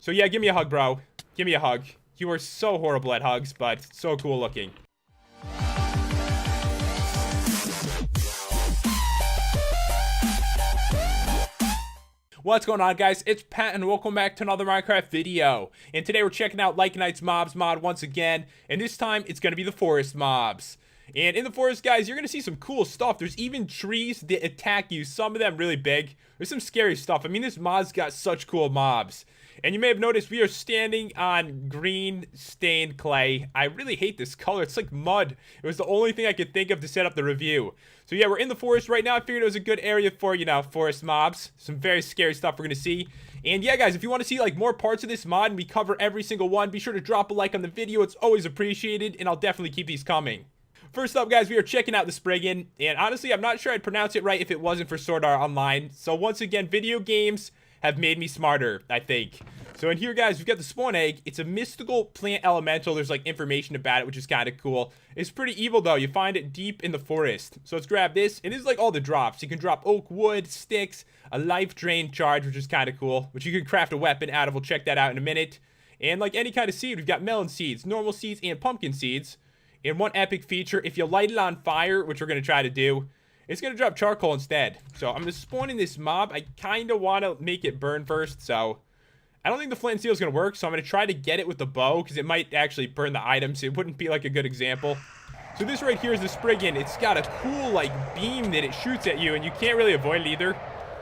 So yeah, give me a hug, bro. Give me a hug. You are so horrible at hugs, but so cool looking. What's going on, guys? It's Pat and welcome back to another Minecraft video. And today we're checking out Lycanite's mobs mod once again, and this time it's going to be the forest mobs. And in the forest, guys, you're going to see some cool stuff. There's even trees that attack you, some of them really big. There's some scary stuff. I mean, this mod's got such cool mobs. And you may have noticed we are standing on green stained clay. I really hate this color. It's like mud. It was the only thing I could think of to set up the review. So yeah, we're in the forest right now. I figured it was a good area for, you know, forest mobs. Some very scary stuff we're going to see. And yeah, guys, if you want to see like more parts of this mod and we cover every single one, be sure to drop a like on the video. It's always appreciated, and I'll definitely keep these coming. First up, guys, we are checking out the Spriggan. And honestly, I'm not sure I'd pronounce it right if it wasn't for Sword Art Online. So once again, video games have made me smarter, I think. So in here, guys, we've got the spawn egg. It's a mystical plant elemental. There's like information about it, which is kind of cool. It's pretty evil though. You find it deep in the forest. So let's grab this. And this is like all the drops. You can drop oak wood, sticks, a life drain charge, which is kind of cool, which you can craft a weapon out of. We'll check that out in a minute. And like any kind of seed, we've got melon seeds, normal seeds, and pumpkin seeds. And one epic feature, if you light it on fire, which we're going to try to do, it's going to drop charcoal instead. So I'm going to spawn in this mob. I kind of want to make it burn first, so I don't think the flint and steel is going to work, so I'm going to try to get it with the bow, because it might actually burn the items. It wouldn't be like a good example. So this right here is the Spriggan. It's got a cool like beam that it shoots at you, and you can't really avoid it either.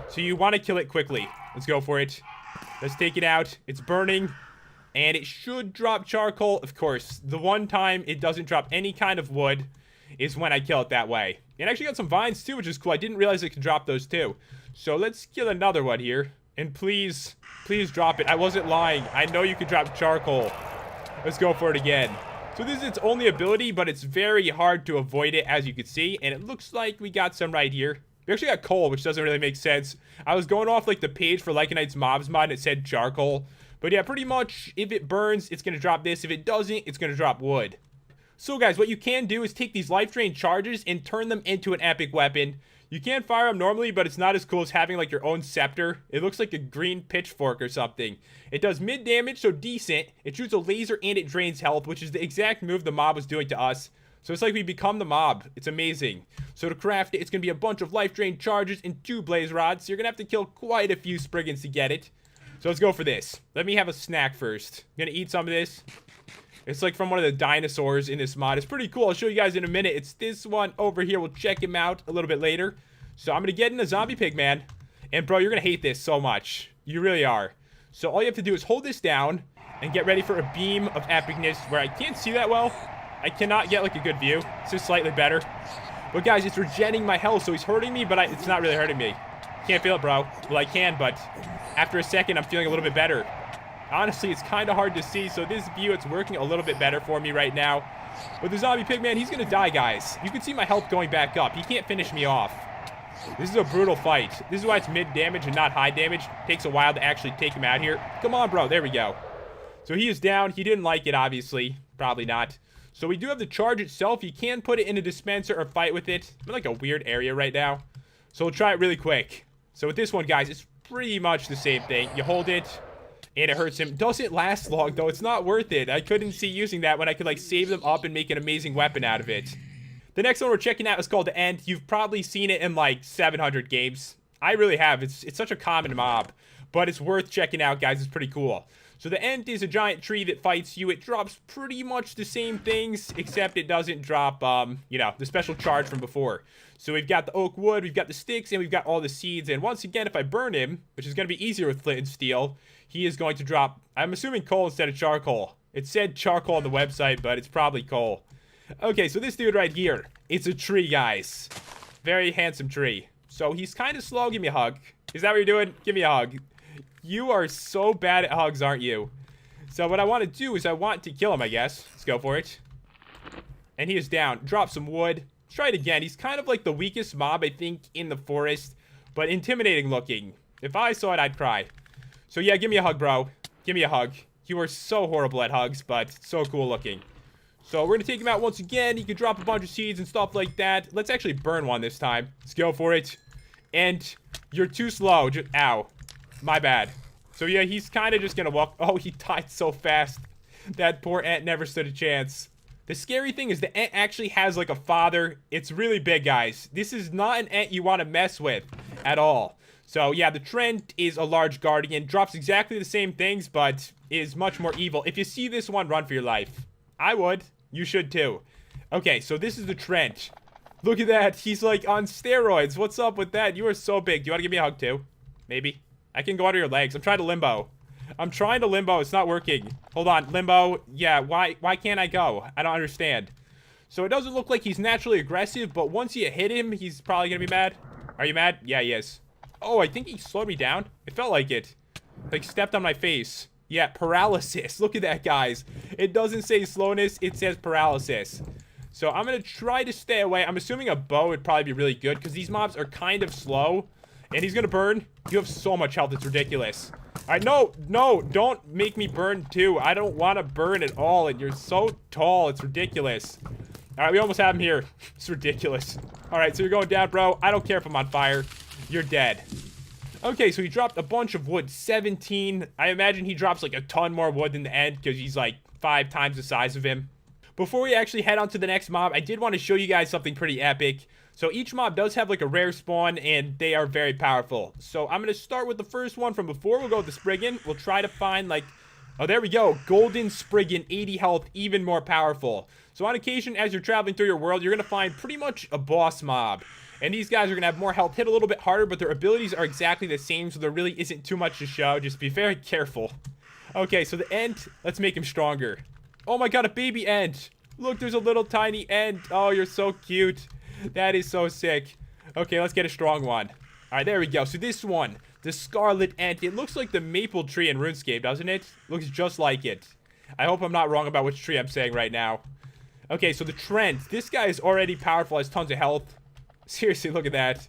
So you want to kill it quickly. Let's go for it. Let's take it out. It's burning, and it should drop charcoal. Of course, the one time it doesn't drop any kind of wood is when I kill it that way. And actually got some vines too, which is cool. I didn't realize it could drop those too. So let's kill another one here. And please drop it. I wasn't lying. I know you could drop charcoal. Let's go for it again. So this is its only ability, but it's very hard to avoid it, as you can see. And it looks like we got some right here. We actually got coal, which doesn't really make sense. I was going off like the page for Lycanite's mobs mod, and it said charcoal. But yeah, pretty much if it burns, it's going to drop this. If it doesn't, it's going to drop wood. So guys, what you can do is take these life drain charges and turn them into an epic weapon. You can fire them normally, but it's not as cool as having like your own scepter. It looks like a green pitchfork or something. It does mid damage, so decent. It shoots a laser and it drains health, which is the exact move the mob was doing to us. So it's like we become the mob. It's amazing. So to craft it, it's going to be a bunch of life drain charges and 2 blaze rods. So you're going to have to kill quite a few Spriggans to get it. So let's go for this. Let me have a snack first. I'm going to eat some of this. It's like from one of the dinosaurs in this mod. It's pretty cool. I'll show you guys in a minute. It's this one over here. We'll check him out a little bit later. So I'm going to get in a zombie pig, man. And bro, you're going to hate this so much. You really are. So all you have to do is hold this down and get ready for a beam of epicness where I can't see that well. I cannot get like a good view. It's just slightly better. But guys, it's regenerating my health. So he's hurting me, but it's not really hurting me. Can't feel it, bro. Well, I can, but after a second, I'm feeling a little bit better. Honestly, it's kind of hard to see, so this view, it's working a little bit better for me right now. But the zombie pig, man, he's going to die, guys. You can see my health going back up. He can't finish me off. This is a brutal fight. This is why it's mid damage and not high damage. It takes a while to actually take him out here. Come on, bro. There we go. So he is down. He didn't like it, obviously. Probably not. So we do have the charge itself. You can put it in a dispenser or fight with it. I'm in like a weird area right now. So we'll try it really quick. So with this one, guys, it's pretty much the same thing. You hold it, and it hurts him. Doesn't last long, though. It's not worth it. I couldn't see using that when I could, like, save them up and make an amazing weapon out of it. The next one we're checking out is called the End. You've probably seen it in, like, 700 games. I really have. It's such a common mob. But it's worth checking out, guys. It's pretty cool. So the End is a giant tree that fights you. It drops pretty much the same things, except it doesn't drop, you know, the special charge from before. So we've got the oak wood, we've got the sticks, and we've got all the seeds. And once again, if I burn him, which is going to be easier with flint and steel, he is going to drop, I'm assuming coal instead of charcoal. It said charcoal on the website, but it's probably coal. Okay, so this dude right here, it's a tree, guys. Very handsome tree. So he's kind of slow. Give me a hug. Is that what you're doing? Give me a hug. You are so bad at hugs, aren't you? So what I want to do is I want to kill him, I guess. Let's go for it. And he is down. Drop some wood. Let's try it again. He's kind of like the weakest mob, I think, in the forest. But intimidating looking. If I saw it, I'd cry. So yeah, give me a hug, bro. Give me a hug. You are so horrible at hugs, but so cool looking. So we're going to take him out once again. He can drop a bunch of seeds and stuff like that. Let's actually burn one this time. Let's go for it. And you're too slow. Ow. My bad. So yeah, he's kind of just gonna walk. Oh, he died so fast. That poor ant never stood a chance. The scary thing is the ant actually has like a father. It's really big, guys. This is not an ant you want to mess with at all. So yeah, the Trent is a large guardian. Drops exactly the same things, but is much more evil. If you see this one, run for your life. I would. You should too. Okay, so this is the Trent. Look at that. He's like on steroids. What's up with that? You are so big. Do you want to give me a hug too? Maybe. I can go under your legs. I'm trying to limbo. It's not working. Hold on. Limbo. Yeah, why can't I go? I don't understand. So it doesn't look like he's naturally aggressive, but once you hit him, he's probably going to be mad. Are you mad? Yeah, he is. Oh, I think he slowed me down. It felt like it. Like stepped on my face. Yeah, paralysis. Look at that, guys. It doesn't say slowness. It says paralysis. So I'm going to try to stay away. I'm assuming a bow would probably be really good because these mobs are kind of slow. And he's going to burn. You have so much health. It's ridiculous. All right, no, don't make me burn too. I don't want to burn at all. And you're so tall. It's ridiculous. All right, we almost have him here. It's ridiculous. All right, so you're going down, bro. I don't care if I'm on fire. You're dead. Okay, so he dropped a bunch of wood. 17. I imagine he drops like a ton more wood than the end because he's like 5 times the size of him. Before we actually head on to the next mob, I did want to show you guys something pretty epic. So each mob does have like a rare spawn and they are very powerful. So I'm going to start with the first one from before. We'll go with the Spriggan. We'll try to find like, oh, there we go. Golden Spriggan, 80 health, even more powerful. So on occasion, as you're traveling through your world, you're going to find pretty much a boss mob. And these guys are going to have more health, hit a little bit harder, but their abilities are exactly the same. So there really isn't too much to show. Just be very careful. Okay, so the Ent, let's make him stronger. Oh my god, a baby Ent. Look, there's a little tiny Ent. Oh, you're so cute. That is so sick. Okay, let's get a strong one. All right, there we go. So this one, the Scarlet Ent. It looks like the maple tree in RuneScape, doesn't it? Looks just like it. I hope I'm not wrong about which tree I'm saying right now. Okay, so the Trent. This guy is already powerful, has tons of health. Seriously, look at that.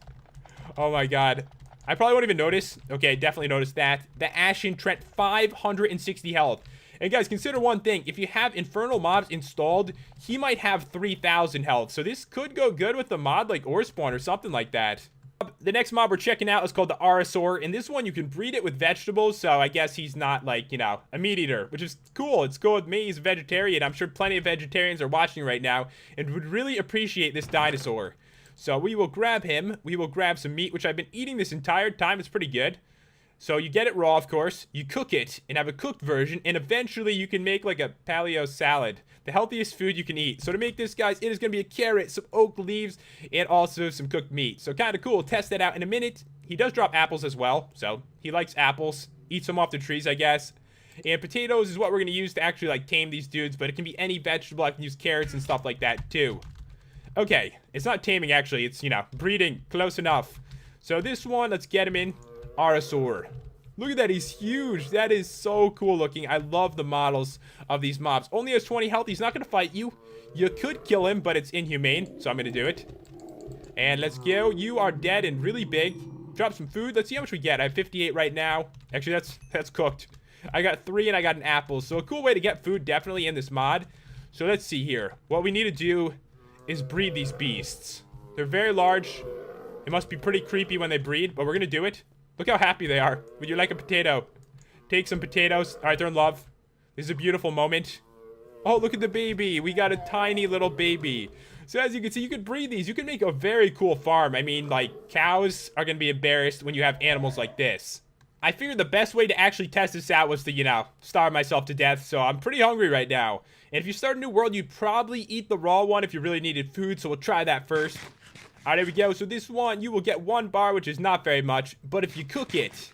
Oh my god. I probably won't even notice. Okay, definitely noticed that. The Ashen Trent, 560 health. And guys, consider one thing. If you have Infernal mobs installed, he might have 3,000 health. So this could go good with the mod like Orespawn or something like that. The next mob we're checking out is called the Arasaur. In this one, you can breed it with vegetables. So I guess he's not like, you know, a meat eater, which is cool. It's cool with me. He's a vegetarian. I'm sure plenty of vegetarians are watching right now and would really appreciate this dinosaur. So we will grab him. We will grab some meat, which I've been eating this entire time. It's pretty good. So you get it raw, of course. You cook it and have a cooked version. And eventually you can make like a paleo salad. The healthiest food you can eat. So to make this, guys, it is going to be a carrot, some oak leaves, and also some cooked meat. So kind of cool. Test that out in a minute. He does drop apples as well. So he likes apples. Eats them off the trees, I guess. And potatoes is what we're going to use to actually like tame these dudes. But it can be any vegetable. I can use carrots and stuff like that too. Okay, it's not taming actually, it's, you know, breeding, close enough. So this one, let's get him in. Arasaur. Look at that, he's huge. That is so cool looking. I love the models of these mobs. Only has 20 health, he's not going to fight you. You could kill him, but it's inhumane, so I'm going to do it. And let's go. You are dead and really big. Drop some food. Let's see how much we get. I have 58 right now. Actually, that's cooked. I got 3 and I got an apple. So a cool way to get food definitely in this mod. So let's see here. What we need to do is breed these beasts. They're very large. It must be pretty creepy when they breed, but we're gonna do it. Look how happy they are. Would you like a potato? Take some potatoes. All right, they're in love. This is a beautiful moment. Oh, look at the baby. We got a tiny little baby. So as you can see, you could breed these. You can make a very cool farm. I mean, like, cows are gonna be embarrassed when you have animals like this. I figured the best way to actually test this out was to, you know, starve myself to death. So I'm pretty hungry right now. And if you start a new world, you'd probably eat the raw one if you really needed food. So we'll try that first. All right, there we go. So this one, you will get 1 bar, which is not very much. But if you cook it,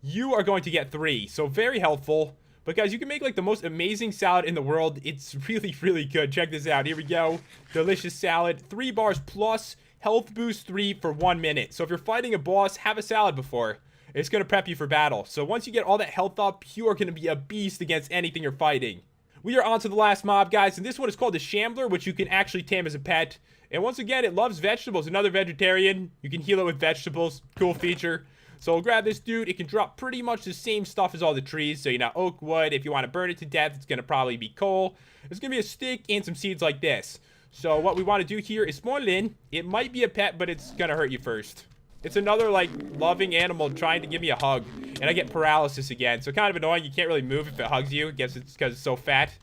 you are going to get 3. So very helpful. But guys, you can make like the most amazing salad in the world. It's really, really good. Check this out. Here we go. Delicious salad. 3 bars plus health boost 3 for 1 minute. So if you're fighting a boss, have a salad before. It's going to prep you for battle. So once you get all that health up, you are going to be a beast against anything you're fighting. We are on to the last mob, guys. And this one is called the Shambler, which you can actually tame as a pet. And once again, it loves vegetables. Another vegetarian. You can heal it with vegetables. Cool feature. So we'll grab this dude. It can drop pretty much the same stuff as all the trees. So, you know, oak wood. If you want to burn it to death, it's going to probably be coal. There's going to be a stick and some seeds like this. So what we want to do here is spawn it in. It might be a pet, but it's going to hurt you first. It's another, like, loving animal trying to give me a hug. And I get paralysis again. So kind of annoying. You can't really move if it hugs you. I guess it's because it's so fat.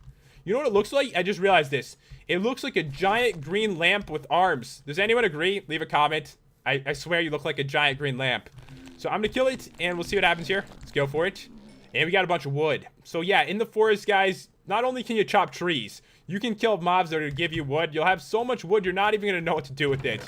You know what it looks like? I just realized this. It looks like a giant green lamp with arms. Does anyone agree? Leave a comment. I swear you look like a giant green lamp. So I'm going to kill it, and we'll see what happens here. Let's go for it. And we got a bunch of wood. So yeah, in the forest, guys, not only can you chop trees, you can kill mobs that are going to give you wood. You'll have so much wood, you're not even going to know what to do with it.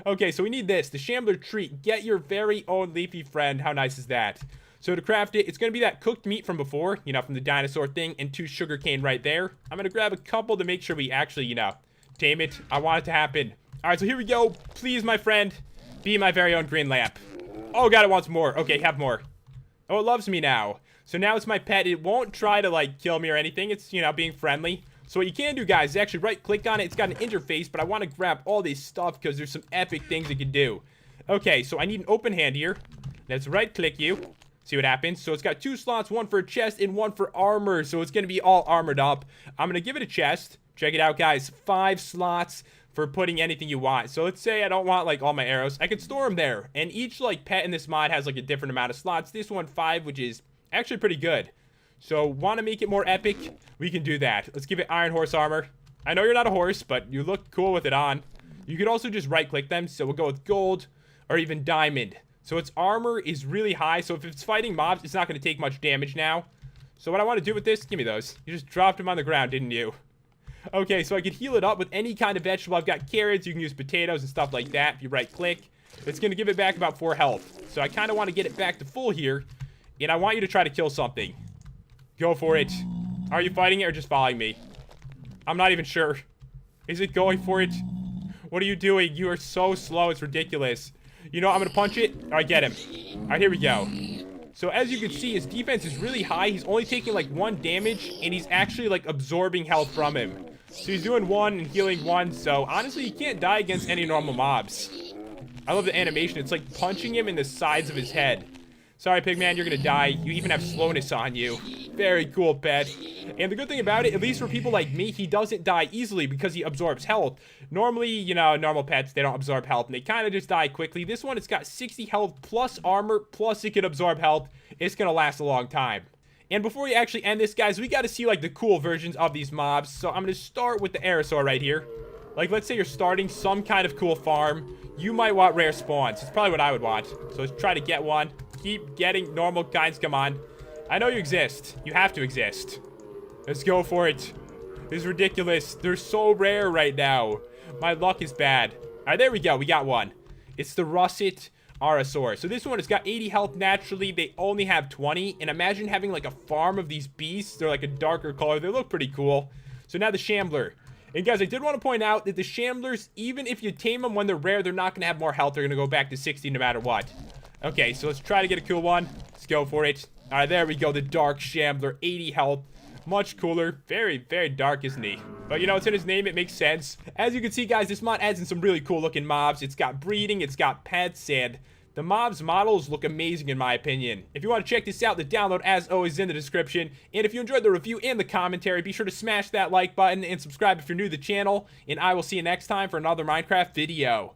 Okay, so we need this. The Shambler Treat. Get your very own leafy friend. How nice is that? So to craft it, it's going to be that cooked meat from before, you know, from the dinosaur thing, and 2 sugarcane right there. I'm going to grab a couple to make sure we actually, you know, tame it. I want it to happen. All right, so here we go. Please, my friend, be my very own green lamp. Oh, God, it wants more. Okay, have more. Oh, it loves me now. So now it's my pet. It won't try to, like, kill me or anything. It's, you know, being friendly. So what you can do, guys, is actually right-click on it. It's got an interface, but I want to grab all this stuff because there's some epic things it can do. Okay, so I need an open hand here. Let's right-click you. See what happens. So it's got 2 slots, 1 for a chest and 1 for armor. So it's going to be all armored up. I'm going to give it a chest. Check it out, guys. 5 slots for putting anything you want. So let's say I don't want, like, all my arrows. I could store them there. And each, like, pet in this mod has, like, a different amount of slots. This one, 5, which is actually pretty good. So want to make it more epic? We can do that. Let's give it Iron Horse armor. I know you're not a horse, but you look cool with it on. You could also just right-click them. So we'll go with gold or even diamond. So its armor is really high. So if it's fighting mobs, it's not going to take much damage now. So what I want to do with this, give me those. You just dropped them on the ground, didn't you? Okay, so I could heal it up with any kind of vegetable. I've got carrots. You can use potatoes and stuff like that. If you right-click, it's going to give it back about 4 health. So I kind of want to get it back to full here. And I want you to try to kill something. Go for it. Are you fighting it or just following me? I'm not even sure. Is it going for it? What are you doing? You are so slow. It's ridiculous. You know, I'm going to punch it. All right, get him. All right, here we go. So as you can see, his defense is really high. He's only taking like 1 damage, and he's actually like absorbing health from him. So he's doing 1 and healing 1. So honestly, he can't die against any normal mobs. I love the animation. It's like punching him in the sides of his head. Sorry, Pigman, you're gonna die. You even have slowness on you. Very cool, pet. And the good thing about it, at least for people like me, he doesn't die easily because he absorbs health. Normally, you know, normal pets, they don't absorb health, and they kind of just die quickly. This one, it's got 60 health plus armor, plus it can absorb health. It's gonna last a long time. And before we actually end this, guys, we gotta see, like, the cool versions of these mobs. So I'm gonna start with the Aerosaur right here. Like, let's say you're starting some kind of cool farm. You might want rare spawns. It's probably what I would want. So let's try to get one. Keep getting normal kinds. Come on. I know you exist. You have to exist. Let's go for it. This is ridiculous. They're so rare right now. My luck is bad. All right, there we go. We got one. It's the Russet Aerosaur. So this one has got 80 health naturally. They only have 20. And imagine having like a farm of these beasts. They're like a darker color. They look pretty cool. So now the Shambler. And guys, I did want to point out that the Shamblers, even if you tame them when they're rare, they're not going to have more health. They're going to go back to 60 no matter what. Okay, so let's try to get a cool one. Let's go for it. All right, there we go. The Dark Shambler, 80 health. Much cooler. Very, very dark, isn't he? But, you know, it's in his name. It makes sense. As you can see, guys, this mod adds in some really cool looking mobs. It's got breeding. It's got pets. And the mobs models look amazing, in my opinion. If you want to check this out, the download, as always, is in the description. And if you enjoyed the review and the commentary, be sure to smash that like button and subscribe if you're new to the channel. And I will see you next time for another Minecraft video.